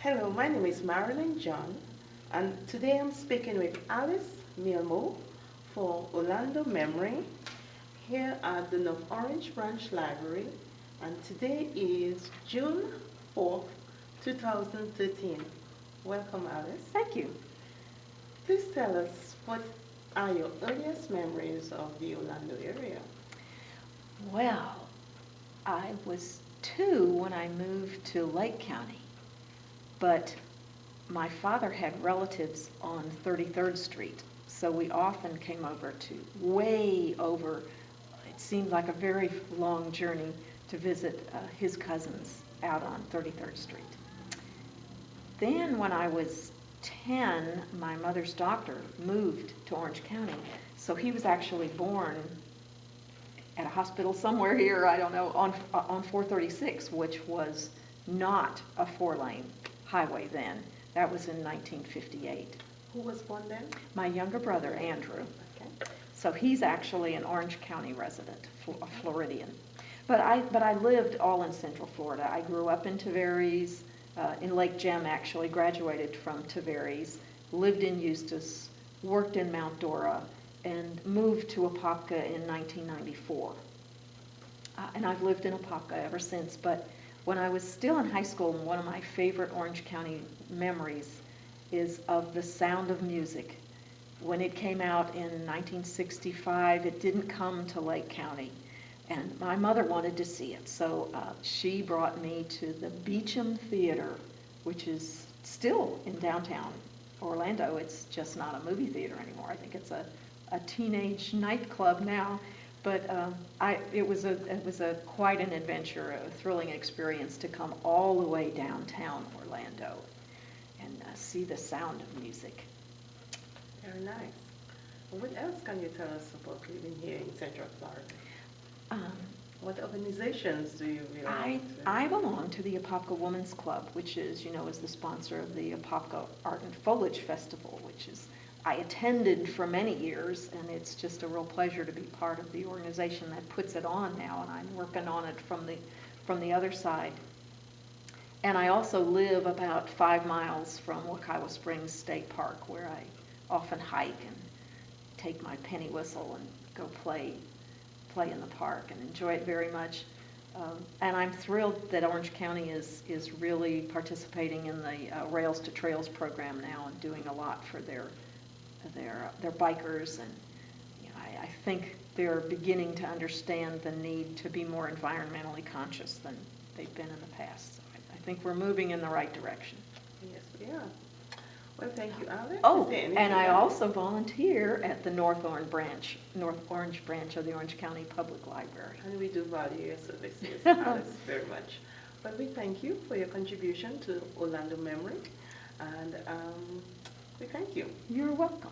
Hello, my name is Marilyn John, and today I'm speaking with Alice Milmoe for Orlando Memory here at the North Orange Branch Library, and today is June 4th, 2013. Welcome, Alice. Thank you. Please tell us what are your earliest memories of the Orlando area? Well, I was 2 when I moved to Lake County, but my father had relatives on 33rd Street, so we often came over to way over. It seemed like a very long journey to visit his cousins out on 33rd Street. Then when I was 10, my mother's doctor moved to Orange County, so he was actually born at a hospital somewhere here, I don't know, on 436, which was not a 4-lane highway then. That was in 1958. Who was born then? My younger brother, Andrew. Okay. So he's actually an Orange County resident, a Floridian. But I lived all in Central Florida. I grew up in Tavares, in Lake Gem actually, graduated from Tavares, lived in Eustis, worked in Mount Dora, and moved to Apopka in 1994. And I've lived in Apopka ever since. But when I was still in high school, one of my favorite Orange County memories is of the Sound of Music. When it came out in 1965, it didn't come to Lake County, and my mother wanted to see it. So she brought me to the Beechum Theater, which is still in downtown Orlando. It's just not a movie theater anymore. I think it's a teenage nightclub now, but it was quite an adventure, a thrilling experience to come all the way downtown Orlando and see the Sound of Music. Very nice. What else can you tell us about living here in Central Florida? What organizations do you belong to? I belong to the Apopka Women's Club, which is the sponsor of the Apopka Art and Foliage Festival, which is I attended for many years, and it's just a real pleasure to be part of the organization that puts it on now, and I'm working on it from the other side. And I also live about 5 miles from Wekiwa Springs State Park, where I often hike and take my penny whistle and go play in the park and enjoy it very much. And I'm thrilled that Orange County is really participating in the Rails to Trails program now and doing a lot for their bikers, and I think they're beginning to understand the need to be more environmentally conscious than they've been in the past. So I think we're moving in the right direction. Yes, we are. Well, thank you, Alice. Oh, and I also volunteer at the North Orange branch of the Orange County Public Library. And we do value your services, Alice, very much. But we thank you for your contribution to Orlando Memory, and we thank you. You're welcome.